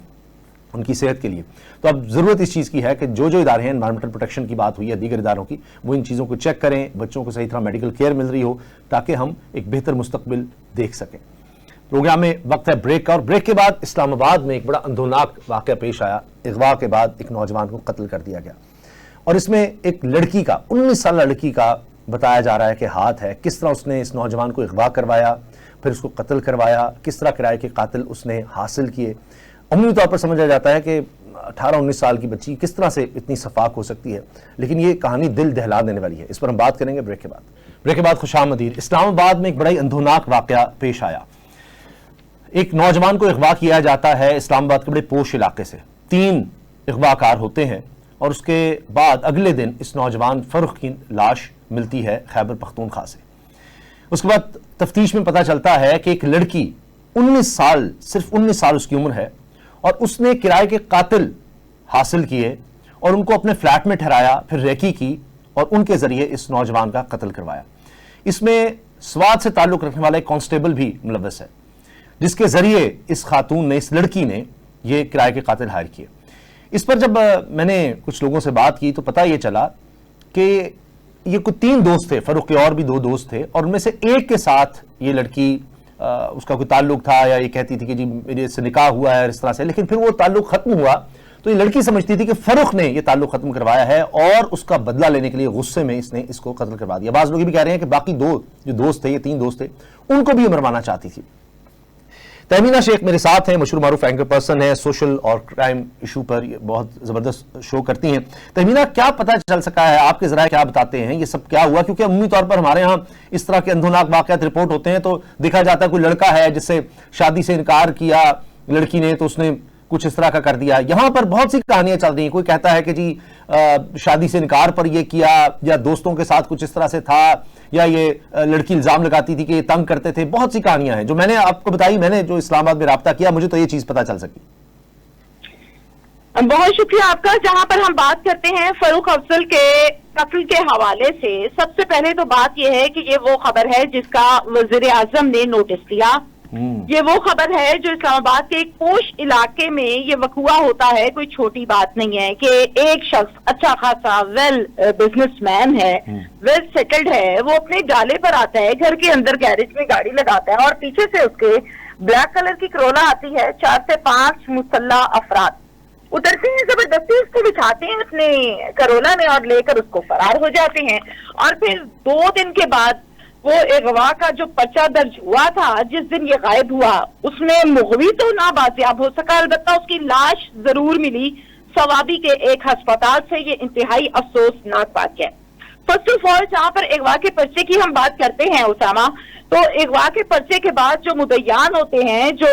उनकी सेहत के लिए। तो अब ज़रूरत इस चीज़ की है कि जो जो इदारे हैं, एनवायरमेंटल प्रोटेक्शन की बात हुई है, दीगर इदारों की, वो इन चीज़ों को चेक करें, बच्चों को सही तरह मेडिकल केयर मिल रही हो, ताकि हम एक बेहतर मुस्तकबिल देख सकें। प्रोग्राम में वक्त है ब्रेक का, और ब्रेक के बाद इस्लामाबाद में एक बड़ा अंधोनाक वाक़या पेश आया। अगवा के बाद एक नौजवान को कत्ल कर दिया गया, और इसमें एक लड़की का, 19 साल लड़की का बताया जा रहा है कि हाथ है। किस तरह उसने इस नौजवान को अगवा करवाया, फिर उसको कत्ल करवाया, किस तरह किराए के कातिल उसने हासिल किए। अमूमी तौर पर समझा जाता है कि 18-19 साल की बच्ची किस तरह से इतनी सफाक हो सकती है, लेकिन ये कहानी दिल दहला देने वाली है। इस पर हम बात करेंगे ब्रेक के बाद। ब्रेक के बाद खुशामदीद। इस्लामाबाद में एक बड़ा ही अंधोनाक वाक़या पेश आया। एक नौजवान को अगवा किया जाता है इस्लामाबाद के बड़े पोश इलाके से। 3 अगवाकार होते हैं, और उसके बाद अगले दिन इस नौजवान फरुख की लाश मिलती है खैबर पख्तूनख्वा से। उसके बाद तफ्तीश में पता चलता है कि एक लड़की 19 साल, सिर्फ 19 साल उसकी उम्र है, और उसने किराए के कातिल हासिल किए और उनको अपने फ्लैट में ठहराया, फिर रेकी की और उनके जरिए इस नौजवान का कत्ल करवाया। इसमें स्वाद से ताल्लुक रखने वाला एक कांस्टेबल भी मुलव्वस है, जिसके जरिए इस खातून ने, इस लड़की ने ये किराए के कातिल हायर किए। इस पर जब मैंने कुछ लोगों से बात की तो पता ये चला कि ये कुछ 3 दोस्त थे, फरूख के और भी 2 दोस्त थे, और उनमें से एक के साथ ये लड़की उसका कोई ताल्लुक था, या ये कहती थी कि जी मेरे से निकाह हुआ है इस तरह से, लेकिन फिर वो ताल्लुक खत्म हुआ तो ये लड़की समझती थी कि फरूख ने ये ताल्लुक खत्म करवाया है, और उसका बदला लेने के लिए गुस्से में इसने इसको कत्ल करवा दिया। बाज़ लोग ये भी कह रहे हैं कि बाकी 2 जो दोस्त थे, ये 3 दोस्त थे, उनको भी मरवाना चाहती थी। तहमीना शेख मेरे साथ हैं, मशहूर मारूफ एंकर पर्सन है, सोशल और क्राइम इशू पर बहुत ज़बरदस्त शो करती हैं। तहमीना, क्या पता चल सका है, आपके ज़राए क्या बताते हैं, ये सब क्या हुआ? क्योंकि अमूमी तौर पर हमारे यहाँ इस तरह के अंधोनाक वाक़यात रिपोर्ट होते हैं तो देखा जाता है कोई लड़का है जिससे शादी से इनकार किया लड़की ने, तो उसने कुछ इस तरह का कर दिया। यहां पर बहुत सी कहानियां चल रही हैं। कोई कहता है कि जी शादी से इनकार पर यह किया, या दोस्तों के साथ कुछ इस तरह से था, या ये लड़की इल्जाम लगाती थी कि ये तंग करते थे। बहुत सी कहानियां हैं जो मैंने आपको बताई, मैंने जो इस्लामाबाद में राब्ता किया, मुझे तो ये चीज पता चल सकी। बहुत शुक्रिया आपका। जहां पर हम बात करते हैं फरूख अफजल के कत्ल के हवाले से, सबसे पहले तो बात यह है कि ये वो खबर है जिसका वजीर आजम ने नोटिस लिया। ये वो खबर है जो इस्लामाबाद के एक पोश इलाके में ये वकुआ होता है। कोई छोटी बात नहीं है कि एक शख्स अच्छा खासा वेल बिजनेसमैन है, वेल सेटल्ड है, वो अपने डाले पर आता है, घर के अंदर गैरेज में गाड़ी लगाता है, और पीछे से उसके ब्लैक कलर की करोला आती है। 4 से 5 मुसल्ला अफराद उतरते हैं, जबरदस्ती उसको बिठाते हैं अपने करोला में और लेकर उसको फरार हो जाते हैं। और फिर 2 दिन के बाद वो अगवा का जो पर्चा दर्ज हुआ था, जिस दिन ये गायब हुआ, उसमें मुगवी तो ना बाजियाब हो सका, अलबत्ता उसकी लाश जरूर मिली सवाबी के एक अस्पताल से। ये इंतहाई अफसोसनाक बात है। फर्स्ट ऑफ ऑल, जहां पर अगवा के पर्चे की हम बात करते हैं उसामा, तो अगवा के पर्चे के बाद जो मुदय्यान होते हैं, जो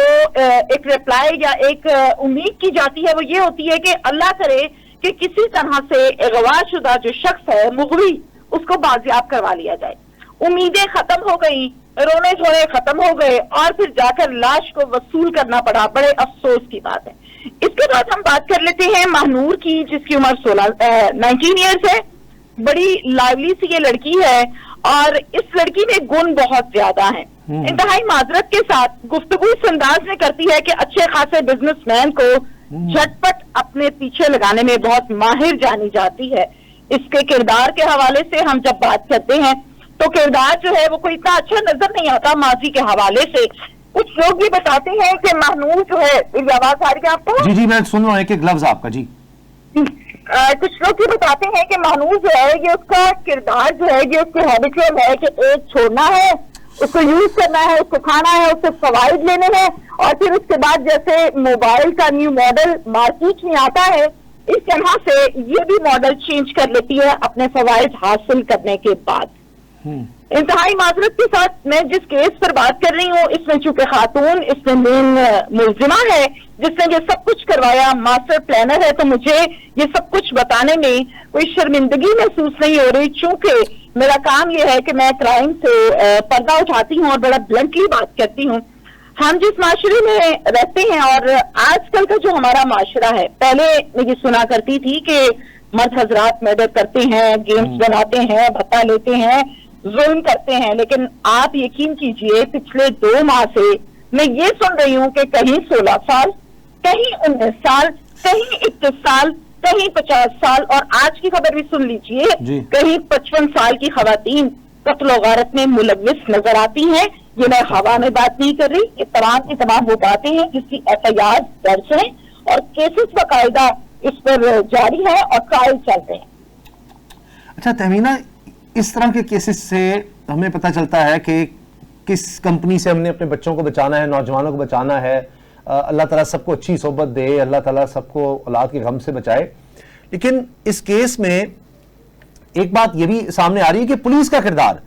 एक रिप्लाई या एक उम्मीद की जाती है, वो ये होती है कि अल्लाह करे कि किसी तरह से अगवा शुदा जो शख्स है मुगवी, उसको बाजियाब करवा लिया जाए। उम्मीदें खत्म हो गई, रोने धोने खत्म हो गए, और फिर जाकर लाश को वसूल करना पड़ा। बड़े अफसोस की बात है। इसके बाद हम बात कर लेते हैं महानूर की, जिसकी उम्र 19 ईयर्स है। बड़ी लाइवली सी ये लड़की है, और इस लड़की में गुण बहुत ज्यादा है। इंतहाई माजरत के साथ गुफ्तगू इस अंदाज में करती है कि अच्छे खासे बिजनेसमैन को झटपट अपने पीछे लगाने में बहुत माहिर जानी जाती है। इसके किरदार के हवाले से हम जब बात करते हैं तो किरदार जो है वो कोई इतना अच्छा नजर नहीं आता माजी के हवाले से। कुछ लोग भी बताते हैं कि महानूर जो है, आवाज आ रही है आपको? जी मैं सुन रहा हूँ, एक लफ्ज आपका जी। कुछ लोग ये बताते हैं कि महानूर जो है, ये उसका किरदार जो है, ये उसकी हैबिचुअल है कि एक छोड़ना है, उसको यूज करना है, उसको खाना है, उससे फवाइद लेने हैं, और फिर उसके बाद जैसे मोबाइल का न्यू मॉडल मार्केट में आता है, इस तरह से ये भी मॉडल चेंज कर लेती है अपने फवाइद हासिल करने के बाद। इंतहाई माजरत के साथ मैं जिस केस पर बात कर रही हूँ, इसमें चूंकि खातून इसमें मेन मुलजिमा है जिसने ये सब कुछ करवाया, मास्टर प्लानर है, तो मुझे ये सब कुछ बताने में कोई शर्मिंदगी महसूस नहीं हो रही, चूंकि मेरा काम ये है कि मैं क्राइम से पर्दा उठाती हूँ और बड़ा ब्लंटली बात करती हूँ। हम जिस माशरे में रहते हैं, और आजकल का जो हमारा माशरा है, पहले मैं ये सुना करती थी कि मर्द हजरात मर्डर करते हैं, गेम्स बनाते हैं, भत्ता लेते हैं, जुल्म करते हैं, लेकिन आप यकीन कीजिए पिछले 2 माह से मैं ये सुन रही हूँ कि कहीं 16 साल, कहीं 19 साल, कहीं 21 साल, कहीं 50 साल, और आज की खबर भी सुन लीजिए, कहीं 55 साल की खवातीन कत्ल गारत में मुलविस नजर आती हैं। ये मैं हवा में बात नहीं कर रही, ये तमाम की तमाम वो बातें हैं जिसकी FIR दर्ज है और केसेस बाकायदा इस पर जारी है और ट्रायल चल रहे हैं। अच्छा तहमीना, इस तरह के केसेस से हमें पता चलता है कि किस कंपनी से हमने अपने बच्चों को बचाना है, नौजवानों को बचाना है। अल्लाह ताला सबको अच्छी सोबत दे, अल्लाह ताला सबको औलाद के गम से बचाए। लेकिन इस केस में एक बात यह भी सामने आ रही है कि पुलिस का किरदार,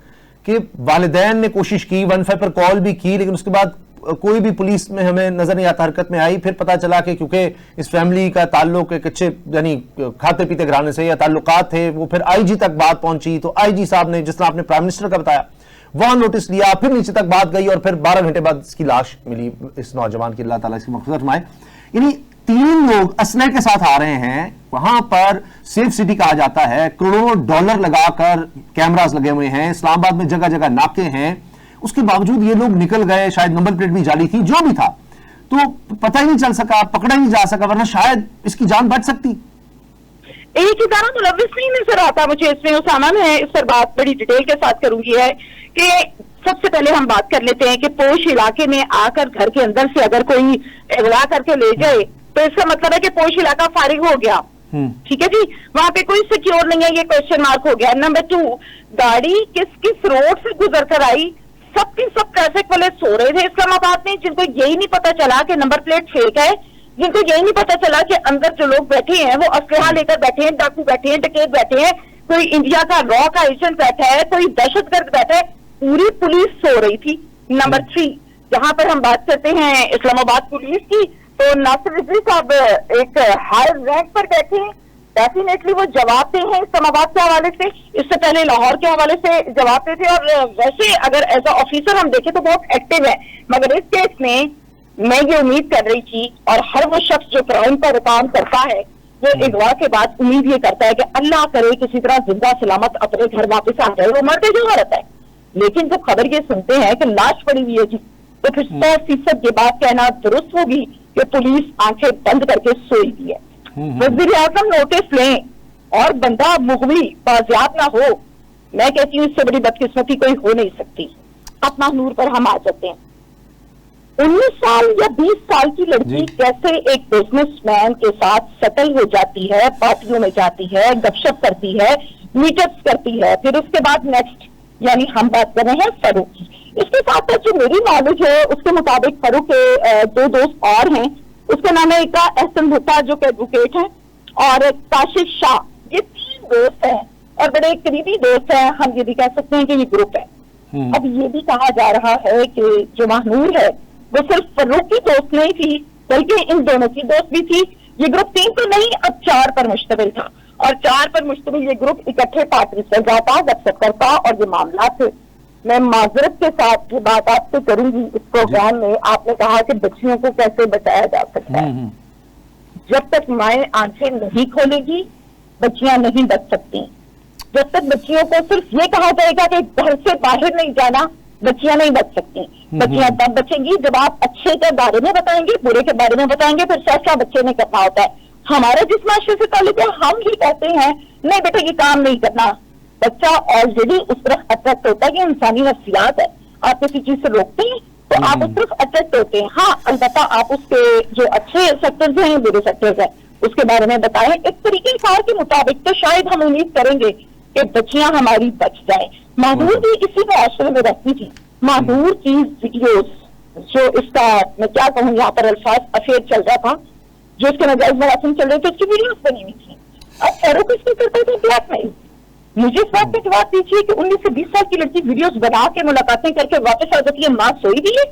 कि वालिदैन ने कोशिश की, 15 पर कॉल भी की, लेकिन उसके बाद कोई भी पुलिस में हमें नजर नहीं आता हरकत में आई। फिर पता चला कि क्योंकि इस फैमिली का ताल्लुक एक अच्छे यानी खाते पीते घराने से या ताल्लुकात थे, वो फिर IG तक बात पहुंची। तो IG साहब ने, जिस तरह आपने प्राइम मिनिस्टर का बताया, वहां नोटिस लिया, फिर नीचे तक बात गई और फिर 12 घंटे बाद इसकी लाश मिली इस नौजवान की। अल्लाह ताला इसकी मग़फ़िरत फरमाए। यानी 3 लोग असलहे के साथ आ रहे हैं, वहां पर सेफ सिटी कहा जाता है, करोड़ों डॉलर लगाकर कैमरास लगे हुए हैं, इस्लामाबाद में जगह जगह नाके हैं, उसके बावजूद ये लोग निकल गए। शायद नंबर प्लेट भी जाली थी, जो भी था, तो पता ही नहीं चल सका, पकड़ा ही नहीं जा सका, वरना शायद इसकी जान बच सकती। एक इदारा मुलविस नहीं नजर आता मुझे इसमें। उसामा, मैं इस पर बात बड़ी डिटेल के साथ करूंगी, है कि सबसे पहले हम बात कर लेते हैं कि पोश इलाके में आकर घर के अंदर से अगर कोई अगवा करके ले जाए तो इसका मतलब है कि पोश इलाका फारिग हो गया। ठीक है जी, वहां पे कोई सिक्योर नहीं है, ये क्वेश्चन मार्क हो गया। नंबर 2, गाड़ी किस किस रोड से गुजर कर आई, सबके सब ट्रैफिक वाले सो रहे थे इस्लामाबाद में, जिनको यही नहीं पता चला कि नंबर प्लेट फेक है, जिनको यही नहीं पता चला कि अंदर जो लोग बैठे हैं वो असलहा लेकर बैठे हैं, डाकू बैठे हैं, डकैत बैठे हैं, कोई इंडिया का रॉ का एजेंट बैठा है, कोई दहशतगर्द बैठा है, पूरी पुलिस सो रही थी। नंबर 3, जहां पर हम बात करते हैं इस्लामाबाद पुलिस की, तो नासिर रिजवी साहब एक हाई रैंक पर बैठे हैं, डेफिनेटली वो जवाब दे हैं इस्लामाबाद के हवाले से, इससे पहले लाहौर के हवाले से जवाब देते, और वैसे अगर एज अ ऑफिसर हम देखें तो बहुत एक्टिव है। मगर इस केस में मैं ये उम्मीद कर रही थी, और हर वो शख्स जो क्राइम पर काम करता है वो अगवा के बाद उम्मीद ये करता है कि अल्लाह करे किसी तरह जिंदा सलामत अपने घर वापस आ जाए, वो मरते जो रहता है। लेकिन जब खबर ये सुनते हैं कि लाश पड़ी हुई है जी, तो फिर 100% ये बात कहना दुरुस्त होगी कि पुलिस आंखें बंद करके सोई हुई है। वज़ीर आज़म नोटिस लें और बंदा मुगवी बाजियाब ना हो, मैं कहती हूँ इससे बड़ी बदकिस्मती कोई हो नहीं सकती। अब महनूर पर हम आ जाते हैं। 19 साल या 20 साल की लड़की कैसे एक बिजनेसमैन के साथ सेटल हो जाती है, पार्टियों में जाती है, गपशप करती है, मीटअप्स करती है, फिर उसके बाद नेक्स्ट, यानी हम बात कर रहे हैं फरूक की। इसके साथ साथ जो मेरी नॉलेज है उसके मुताबिक फरूक के 2 दोस्त और हैं, उसका नाम है एक एहसन भुट्टा जो कि एडवोकेट है, और काशिफ शाह। ये 3 दोस्त हैं और बड़े करीबी दोस्त हैं, हम ये भी कह सकते हैं कि ये ग्रुप है। अब ये भी कहा जा रहा है कि जो महनूर है वो सिर्फ फरूक की दोस्त नहीं थी, बल्कि इन दोनों की दोस्त भी थी। ये ग्रुप 3 तो नहीं, अब 4 पर मुश्तमिल था, और 4 पर मुश्तमिल ये ग्रुप इकट्ठे पार्टी से जाता, गपशप करता, और ये मामला थे। मैं माजरत के साथ ये बात आपसे करूंगी इस प्रोग्राम में। आपने कहा कि बच्चियों को कैसे बचाया जा सकता है। जब तक माएँ आंखें नहीं खोलेगी बच्चियां नहीं बच सकती। जब तक बच्चियों को सिर्फ ये कहा जाएगा कि घर से बाहर नहीं जाना, बच्चियां नहीं बच सकती। बच्चियां तब बचेंगी जब आप अच्छे के बारे में बताएंगे, बुरे के बारे में बताएंगे, फिर फैसला बच्चे ने करना होता है। हमारा जिस माशरे से ताल्लुक है, हम ही कहते हैं नहीं बेटा ये काम नहीं करना, बच्चा ऑलरेडी उस तरफ अट्रैक्ट होता है। कि इंसानी नफ्सियात है, आप किसी चीज से रोकते हैं तो आप उस तरफ अट्रैक्ट होते हैं। हाँ, अलबत्ता आप उसके जो अच्छे सेक्टर्स हैं, बुरे सेक्टर्स हैं, उसके बारे में बताएं एक तरीके कार के मुताबिक, तो शायद हम उम्मीद करेंगे कि बच्चियां हमारी बच जाए। महदूर भी इसी मुआशरे में रहती थी। महदूर की वीडियोस, जो इसका मैं क्या कहूँ यहाँ पर अल्फाज अफेयर चल रहा था, जो इसके नजायज मरासिम चल रहे थे, उसकी वीडियोस बनी हुई थी। अब फरूक इसको करते थे ब्लैकमेल। मुझे इस बात का जवाब दीजिए कि 19 से 20 साल की लड़की वीडियोस बना के मुलाकातें करके वापस आ जाती है, माँ सोई भी है,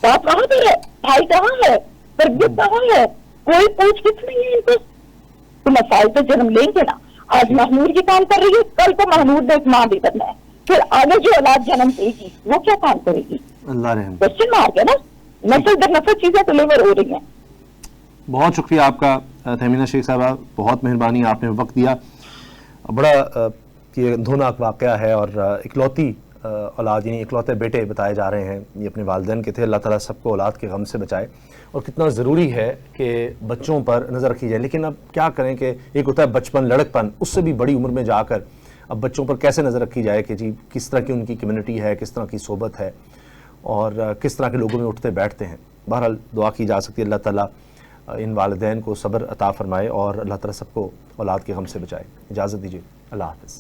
बाप कहाँ पर है, भाई कहाँ है, तरबियत कहाँ है, कोई पूछ किस नहीं है इनको। तो मसाइल तो जन्म लेंगे ना। आज महनूर ये काम कर रही है, कल को महनूर ने एक माँ भी बनना है, फिर आगे जो औलाद जन्म देगी वो क्या काम करेगी? अल्लाह रहम। क्वेश्चन मार्क है ना। नस्ल दर नस्ल चीजें डिलीवर हो रही हैं। बहुत शुक्रिया आपका तहमीना शेख साहबा, बहुत मेहरबानी, आपने वक्त दिया। बड़ा ये धोनाक वाक़या है, और इकलौती औलाद यानी इकलौते बेटे बताए जा रहे हैं, ये अपने वालिदैन के थे। अल्लाह ताला सबको औलाद के गम से बचाए। और कितना ज़रूरी है कि बच्चों पर नज़र रखी जाए। लेकिन अब क्या करें कि एक होता है बचपन, लड़कपन, उससे भी बड़ी उम्र में जाकर अब बच्चों पर कैसे नज़र रखी जाए कि जी किस तरह की उनकी कम्युनिटी है, किस तरह की सोबत है और किस तरह के लोगों में उठते बैठते हैं। बहरहाल दुआ की जा सकती है अल्लाह ताला इन वालिदैन को सब्र अता फरमाए और अल्लाह ताला सबको औलाद के गम से बचाए। इजाज़त दीजिए, अल्लाह हाफ़िज़।